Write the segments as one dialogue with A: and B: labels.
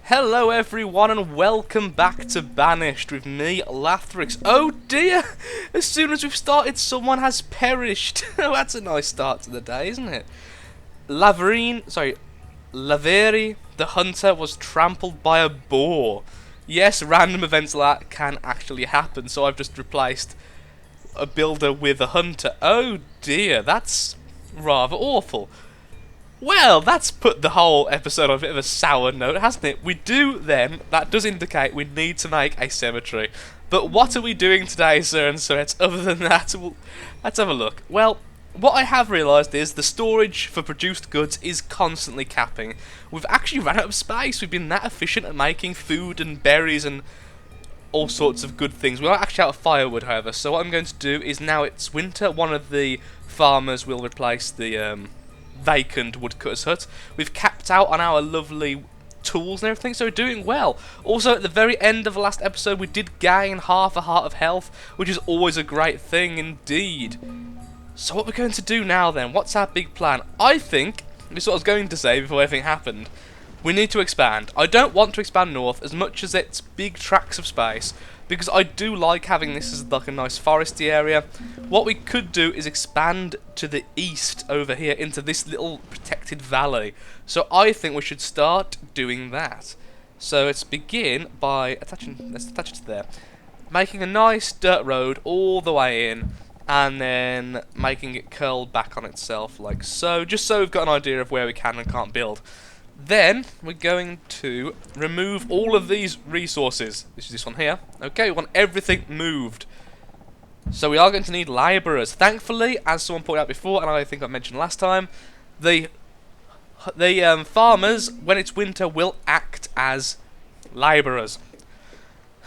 A: Hello everyone and welcome back to Banished with me, Lathrix. Oh dear! As soon as we've started, someone has perished. That's a nice start to the day, isn't it? Laveri, the hunter, was trampled by a boar. Yes, random events like that can actually happen, so I've just replaced a builder with a hunter. Oh dear, that's rather awful. Well, that's put the whole episode on a bit of a sour note, hasn't it? That does indicate we need to make a cemetery. But what are we doing today, sir and sirettes, other than that? Let's have a look. Well, what I have realised is the storage for produced goods is constantly capping. We've actually run out of space. We've been that efficient at making food and berries and all sorts of good things. We are actually out of firewood, however, so what I'm going to do is, now it's winter, one of the farmers will replace the vacant woodcutter's hut. We've capped out on our lovely tools and everything, so we're doing well. Also, at the very end of the last episode, we did gain half a heart of health, which is always a great thing indeed. So what we're going to do now then, what's our big plan? I think, this is what I was going to say before everything happened, we need to expand. I don't want to expand north as much as it's big tracts of space, because I do like having this as like a nice foresty area. What we could do is expand to the east over here into this little protected valley. So I think we should start doing that. So let's begin by let's attach it to there. Making a nice dirt road all the way in, and then making it curl back on itself like so, just so we've got an idea of where we can and can't build. Then we're going to remove all of these resources. This is this one here. Okay, we want everything moved. So we are going to need labourers. Thankfully, as someone pointed out before, and I think I mentioned last time, the farmers, when it's winter, will act as labourers.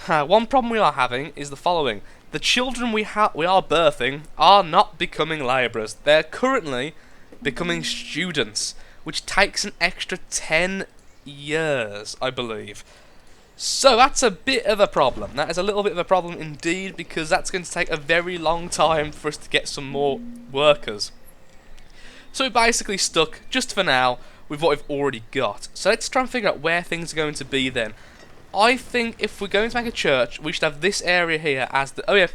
A: One problem we are having is the following: the children we are birthing are not becoming labourers. They're currently becoming students, which takes an extra 10 years, I believe. So that's a bit of a problem. That is a little bit of a problem indeed, because that's going to take a very long time for us to get some more workers. So we're basically stuck, just for now, with what we've already got. So let's try and figure out where things are going to be then. I think if we're going to make a church, we should have this area here as the... Oh yeah,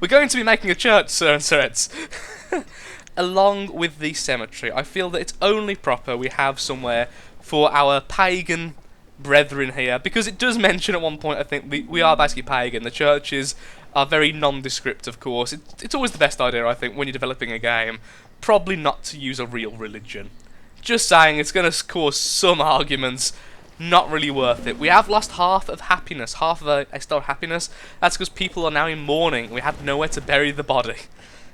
A: we're going to be making a church, sir and sirettes. Along with the cemetery. I feel that it's only proper we have somewhere for our pagan brethren here, because it does mention at one point, I think, we are basically pagan. The churches are very nondescript, of course. It's always the best idea, I think, when you're developing a game, probably not to use a real religion. Just saying, it's going to cause some arguments. Not really worth it. We have lost half of happiness, half of a star of happiness. That's because people are now in mourning. We had nowhere to bury the body.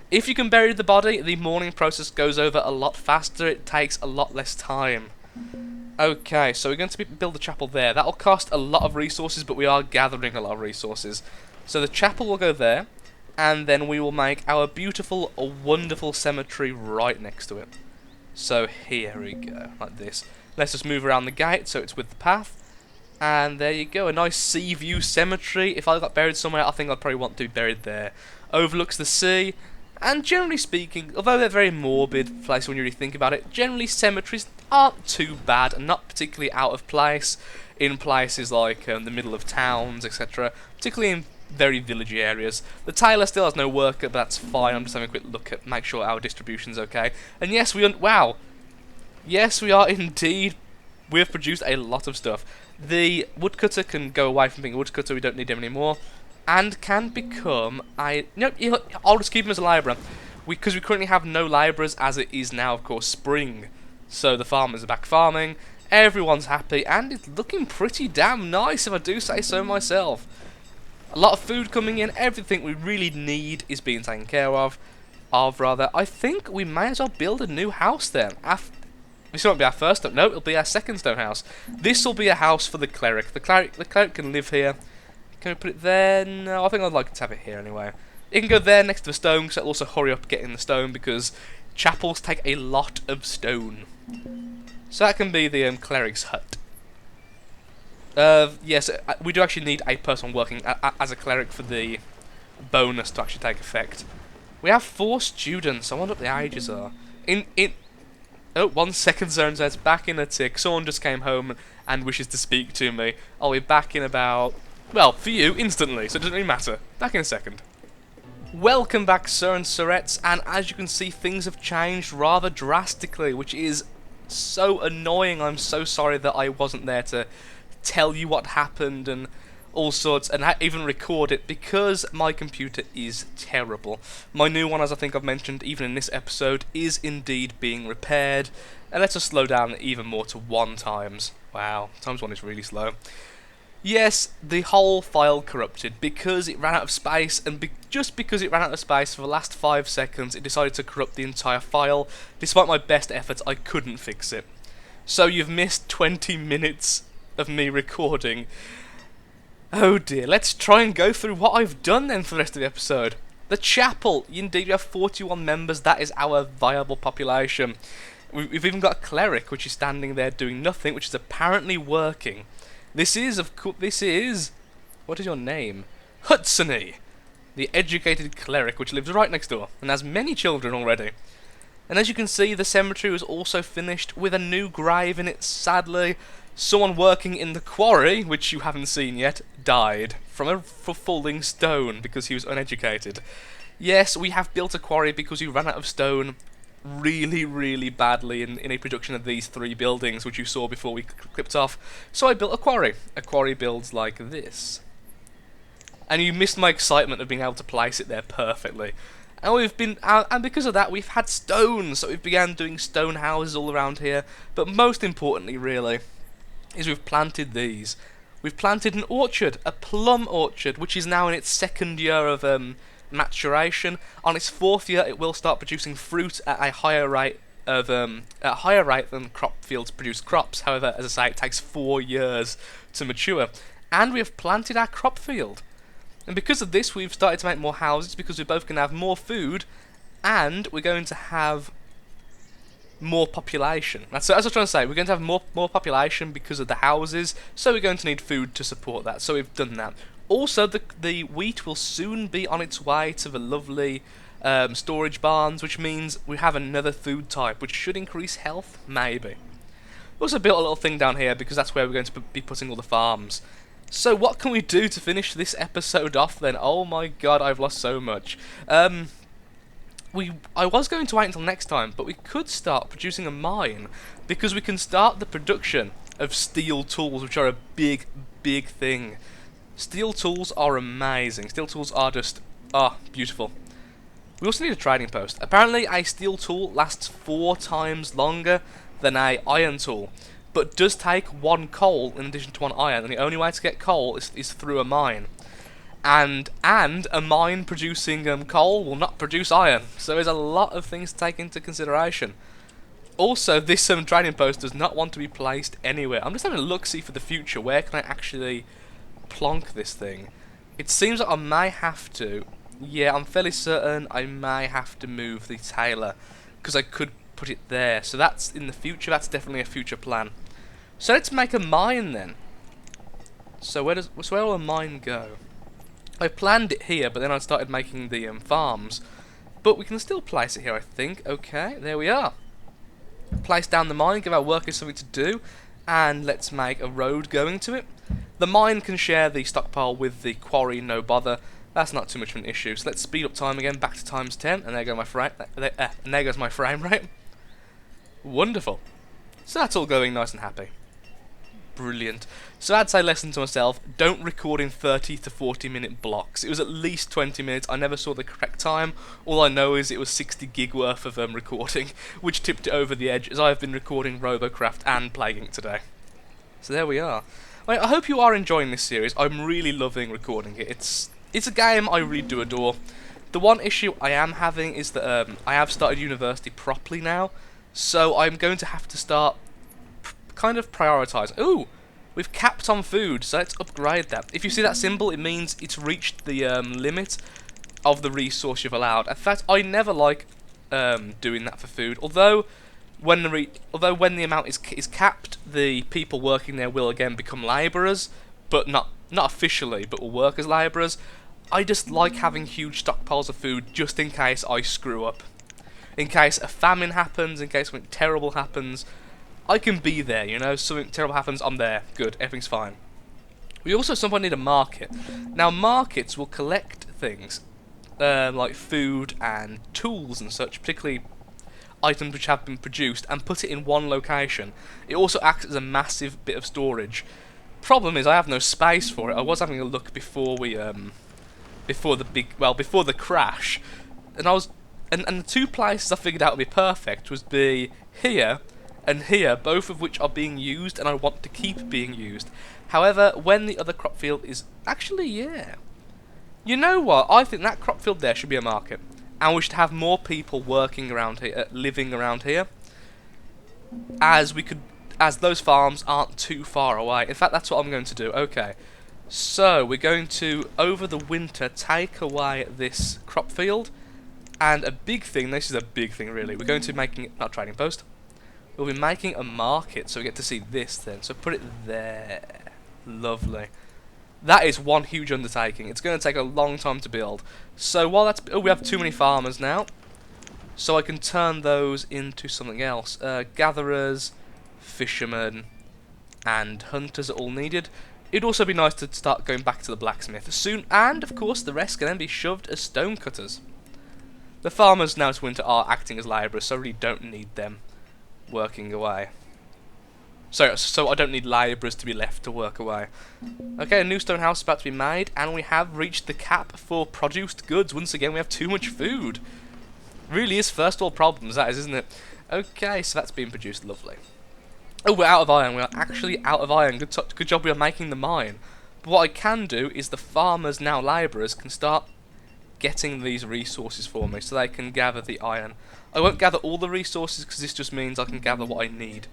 A: If you can bury the body, the mourning process goes over a lot faster. It takes a lot less time. Okay, so we're going to build a chapel there. That'll cost a lot of resources, but we are gathering a lot of resources. So the chapel will go there, and then we will make our beautiful, wonderful cemetery right next to it. So here we go, like this. Let's just move around the gate so it's with the path. And there you go, a nice sea view cemetery. If I got buried somewhere, I think I'd probably want to be buried there. Overlooks the sea. And generally speaking, although they're very morbid place when you really think about it, generally cemeteries aren't too bad and not particularly out of place in places like the middle of towns, etc. Particularly in very villagey areas. The tailor still has no worker, but that's fine. I'm just having a quick look at make sure our distribution's okay. And yes, wow. Yes, we are indeed. We have produced a lot of stuff. The woodcutter can go away from being a woodcutter. We don't need him anymore. And can become a... No, I'll just keep him as a labourer. Because we currently have no labourers, as it is now, of course, spring. So the farmers are back farming. Everyone's happy. And it's looking pretty damn nice, if I do say so myself. A lot of food coming in. Everything we really need is being taken care of. I think we may as well build a new house then. This won't be our first stone. No, it'll be our second stone house. This will be a house for the cleric. The cleric can live here. Can we put it there? No, I think I'd like to have it here anyway. It can go there next to the stone, because it'll also hurry up getting the stone, because chapels take a lot of stone. So that can be the cleric's hut. Yes, we do actually need a person working as a cleric for the bonus to actually take effect. We have 4 students. I wonder what the ages are. Oh, 1 second zone says back in a tick. Someone just came home and wishes to speak to me. I'll be back in about, well, for you, instantly, so it doesn't really matter. Back in a second. Welcome back, Sir and Sirettes, and as you can see, things have changed rather drastically, which is so annoying. I'm so sorry that I wasn't there to tell you what happened and all sorts, and even record it, because my computer is terrible. My new one, as I think I've mentioned even in this episode, is indeed being repaired, and let's just slow down even more to 1 times. Wow, times 1 is really slow. Yes, the whole file corrupted because it ran out of space, and just because it ran out of space for the last 5 seconds, it decided to corrupt the entire file. Despite my best efforts, I couldn't fix it. So you've missed 20 minutes of me recording. Oh dear, let's try and go through what I've done then for the rest of the episode. The chapel, indeed we have 41 members, that is our viable population. We've even got a cleric, which is standing there doing nothing, which is apparently working. This is, what is your name? Hudsony, the educated cleric, which lives right next door, and has many children already. And as you can see, the cemetery was also finished with a new grave in it, sadly. Someone working in the quarry, which you haven't seen yet, died from a falling stone because he was uneducated. Yes, we have built a quarry because we ran out of stone really, really badly in a production of these 3 buildings, which you saw before we clipped off. So I built a quarry. A quarry builds like this. And you missed my excitement of being able to place it there perfectly. And because of that, we've had stone, so we've began doing stone houses all around here. But most importantly, really, is we've planted these. We've planted an orchard, a plum orchard, which is now in its 2nd year of maturation. On its 4th year, it will start producing fruit at a higher rate than crop fields produce crops. However, as I say, it takes 4 years to mature. And we have planted our crop field. And because of this, we've started to make more houses, because we're both going to have more food, and we're going to have more population. That's as I was trying to say, we're going to have more population because of the houses, so we're going to need food to support that, so we've done that. Also, the wheat will soon be on its way to the lovely storage barns, which means we have another food type, which should increase health, maybe. We also built a little thing down here, because that's where we're going to be putting all the farms. So what can we do to finish this episode off then? Oh my god, I've lost so much. I was going to wait until next time, but we could start producing a mine, because we can start the production of steel tools, which are a big, big thing. Steel tools are amazing. Steel tools are just, beautiful. We also need a trading post. Apparently, a steel tool lasts 4 times longer than a iron tool, but does take 1 coal in addition to 1 iron, and the only way to get coal is through a mine. And a mine producing coal will not produce iron, so there's a lot of things to take into consideration. Also, this trading post does not want to be placed anywhere. I'm just having a look-see for the future. Where can I actually plonk this thing? It seems like I may have to. Yeah, I'm fairly certain I may have to move the tailor, because I could put it there. So that's in the future. That's definitely a future plan. So let's make a mine then. So where will a mine go? I planned it here, but then I started making the farms. But we can still place it here, I think. Okay, there we are. Place down the mine, give our workers something to do, and let's make a road going to it. The mine can share the stockpile with the quarry, no bother. That's not too much of an issue. So let's speed up time again, back to times 10, and there goes my frame rate. Wonderful. So that's all going nice and happy. Brilliant. So I'd say lesson to myself, don't record in 30 to 40 minute blocks. It was at least 20 minutes, I never saw the correct time. All I know is it was 60 gig worth of recording, which tipped it over the edge, as I've been recording Robocraft and Plague Inc. today. So there we are. I hope you are enjoying this series. I'm really loving recording it. It's a game I really do adore. The one issue I am having is that I have started university properly now, so I'm going to have to start kind of prioritise. Ooh, we've capped on food, so let's upgrade that. If you see that symbol, it means it's reached the limit of the resource you've allowed. In fact, I never like doing that for food. Although when the amount is capped, the people working there will again become labourers, but not officially, but will work as labourers. I just like having huge stockpiles of food just in case I screw up. In case a famine happens, in case something terrible happens, I can be there, you know, something terrible happens, I'm there, good, everything's fine. We also somewhat need a market. Now markets will collect things, like food and tools and such, particularly items which have been produced, and put it in one location. It also acts as a massive bit of storage. Problem is I have no space for it. I was having a look before we, before the crash, and and the two places I figured out would be perfect was be here and here, both of which are being used and I want to keep being used. However, when the other crop field is actually, yeah, you know what? I think that crop field there should be a market, and we should have more people working around here, living around here, as those farms aren't too far away. In fact, that's what I'm going to do. Okay, so we're going to over the winter take away this crop field, and a big thing. This is a big thing, really. We're going to be making not trading post. We'll be making a market, so we get to see this then. So put it there. Lovely. That is one huge undertaking. It's going to take a long time to build. So while that's... Oh, we have too many farmers now. So I can turn those into something else. Gatherers, fishermen, and hunters are all needed. It'd also be nice to start going back to the blacksmith soon. And, of course, the rest can then be shoved as stonecutters. The farmers now this winter are acting as labourers, so I really don't need them working away. So I don't need labourers to be left to work away. Okay, a new stone house is about to be made, and we have reached the cap for produced goods. Once again, we have too much food. Really is first world problems, that is, isn't it? Okay, so that's being produced. Lovely. Oh, we're out of iron. We are actually out of iron. Good job we are making the mine. But what I can do is the farmers, now labourers, can start getting these resources for me, so they can gather the iron. I won't gather all the resources, because this just means I can gather what I need.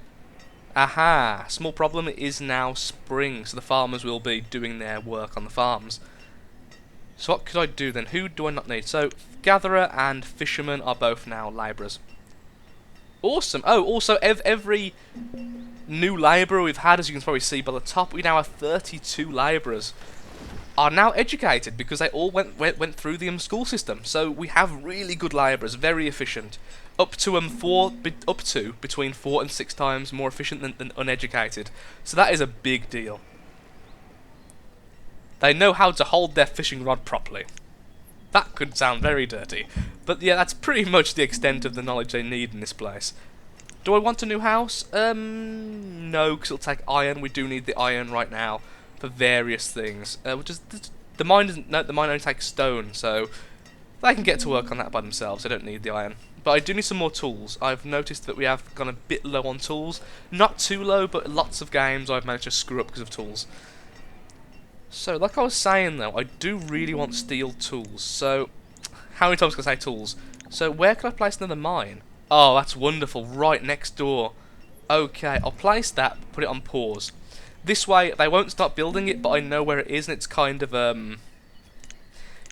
A: Aha! Small problem, it is now spring, so the farmers will be doing their work on the farms. So what could I do then? Who do I not need? So, gatherer and fisherman are both now labourers. Awesome! Oh, also, every new labourer we've had, as you can probably see by the top, we now have 32 labourers. Are now educated, because they all went through the school system. So we have really good labourers, very efficient. Up to between 4 and 6 times more efficient than uneducated. So that is a big deal. They know how to hold their fishing rod properly. That could sound very dirty, but yeah, that's pretty much the extent of the knowledge they need in this place. Do I want a new house? No, because it'll take iron. We do need the iron right now for various things. The mine doesn't. No, the mine only takes stone, so they can get to work on that by themselves. I don't need the iron. But I do need some more tools. I've noticed that we have gone a bit low on tools. Not too low, but lots of games I've managed to screw up because of tools. So, like I was saying though, I do really want steel tools. So, how many times can I say tools? So, where can I place another mine? Oh, that's wonderful. Right next door. Okay, I'll place that, put it on pause. This way, they won't start building it, but I know where it is, and it's kind of,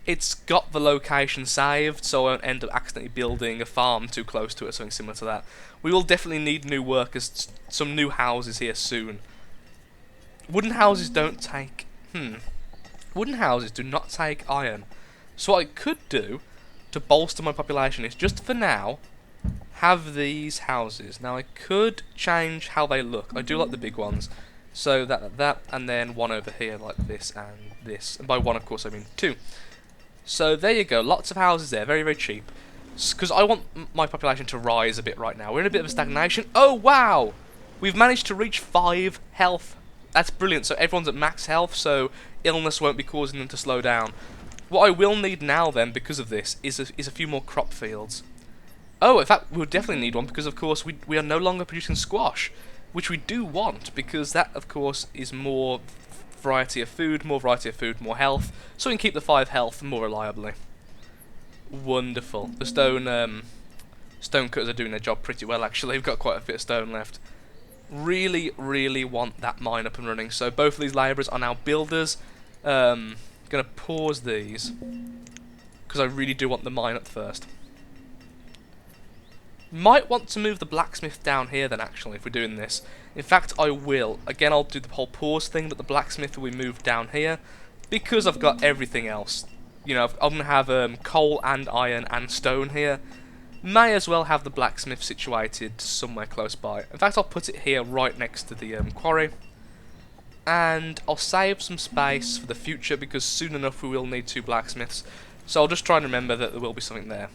A: it's got the location saved, so I won't end up accidentally building a farm too close to it or something similar to that. We will definitely need new workers, some new houses here soon. Wooden houses don't take... Wooden houses do not take iron. So what I could do to bolster my population is, just for now, have these houses. Now I could change how they look. I do like the big ones. So that, and then one over here like this and this. And by one, of course, I mean 2. So there you go, lots of houses there, very, very cheap. Because I want my population to rise a bit right now. We're in a bit of a stagnation. Oh, wow! We've managed to reach 5 health. That's brilliant. So everyone's at max health, so illness won't be causing them to slow down. What I will need now, then, because of this, is a few more crop fields. Oh, in fact, we'll definitely need one, because, of course, we are no longer producing squash. Which we do want, because that, of course, is more variety of food, more health, so we can keep the 5 health more reliably. Wonderful. The stone cutters are doing their job pretty well, actually. We've got quite a bit of stone left. Really, really want that mine up and running. So both of these labourers are now builders. Gonna pause these, because I really do want the mine up first. Might want to move the blacksmith down here then, actually, if we're doing this. In fact, I will. Again, I'll do the whole pause thing, but the blacksmith will be moved down here, because I've got everything else. You know, I'm going to have coal and iron and stone here. May as well have the blacksmith situated somewhere close by. In fact, I'll put it here right next to the quarry. And I'll save some space for the future because soon enough we will need 2 blacksmiths. So I'll just try and remember that there will be something there.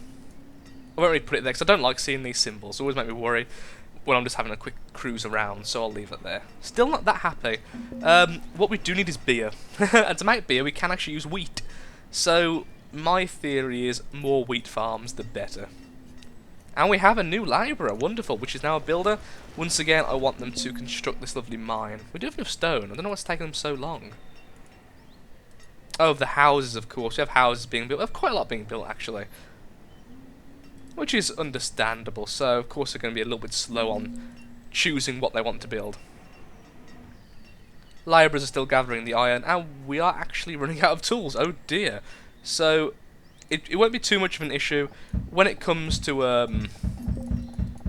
A: I won't really put it there because I don't like seeing these symbols. They always make me worry when I'm just having a quick cruise around, so I'll leave it there. Still not that happy. What we do need is beer. And to make beer we can actually use wheat. So my theory is more wheat farms the better. And we have a new labourer, wonderful, which is now a builder. Once again, I want them to construct this lovely mine. We do have enough stone. I don't know what's taking them so long. Oh, the houses, of course. We have houses being built. We have quite a lot being built, actually. Which is understandable. So, of course, they're going to be a little bit slow on choosing what they want to build. Labourers are still gathering the iron, and we are actually running out of tools. Oh, dear. So it won't be too much of an issue. When it comes to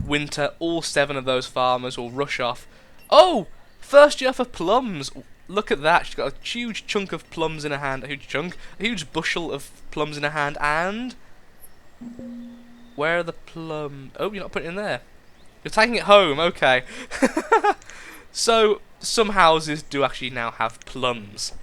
A: winter, all 7 of those farmers will rush off. Oh! First year for plums! Look at that, she's got a huge chunk of plums in her hand. A huge bushel of plums in her hand, and... where are the plums? Oh, you're not putting it in there. You're taking it home, okay. So, some houses do actually now have plums.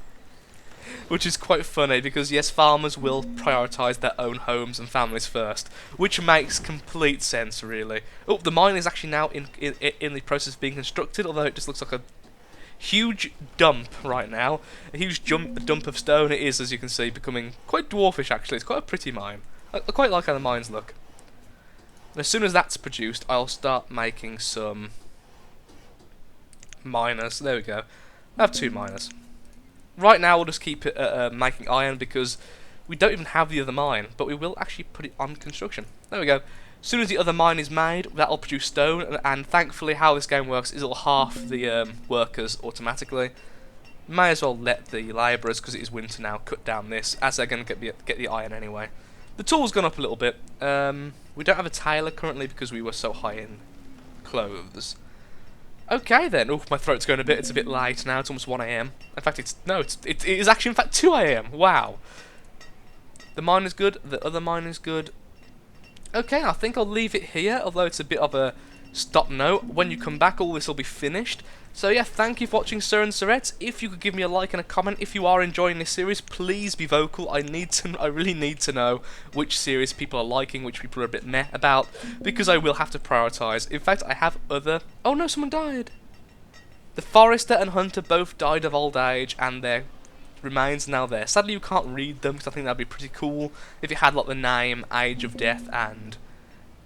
A: Which is quite funny because yes, farmers will prioritise their own homes and families first, which makes complete sense, really. Oh, the mine is actually now in the process of being constructed, although it just looks like a huge dump right now. A huge dump of stone it is, as you can see, becoming quite dwarfish actually. It's quite a pretty mine. I quite like how the mines look. And as soon as that's produced, I'll start making some miners. There we go. I have 2 miners. Right now we'll just keep it making iron because we don't even have the other mine, but we will actually put it on construction. There we go. As soon as the other mine is made, that'll produce stone, and thankfully how this game works is it'll half the workers automatically. May as well let the labourers, because it is winter now, cut down this, as they're going to get the iron anyway. The tool's gone up a little bit. We don't have a tailor currently because we were so high in clothes. Okay then. Oh, my throat's going a bit. It's a bit late now. It's almost 1 AM. In fact, it is actually in fact 2 AM. Wow. The mine is good. The other mine is good. Okay, I think I'll leave it here. Although it's a bit of a stop note. When you come back, all this will be finished. So yeah, thank you for watching, Sir and Sirettes. If you could give me a like and a comment if you are enjoying this series, please be vocal. I really need to know which series people are liking, which people are a bit meh about, because I will have to prioritise. In fact, I have other... Oh no, someone died. The Forester and Hunter both died of old age, and their remains now there. Sadly, you can't read them, because I think that'd be pretty cool if it had like the name, age of death, and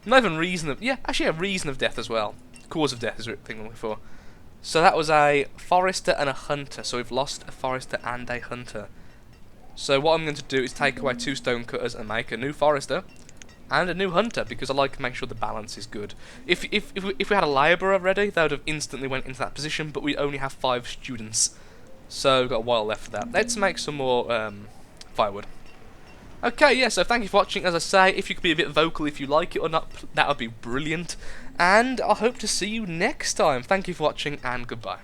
A: not even reason of... Yeah, actually a reason of death as well. Cause of death is the thing I'm looking for. So that was a Forester and a Hunter, so we've lost a Forester and a Hunter. So what I'm going to do is take away 2 stone cutters and make a new Forester and a new Hunter, because I like to make sure the balance is good. If we had a labourer ready, they would have instantly went into that position, but we only have 5 students. So we've got a while left for that. Let's make some more firewood. Okay, yeah, so thank you for watching. As I say, if you could be a bit vocal if you like it or not, that would be brilliant. And I hope to see you next time. Thank you for watching, and goodbye.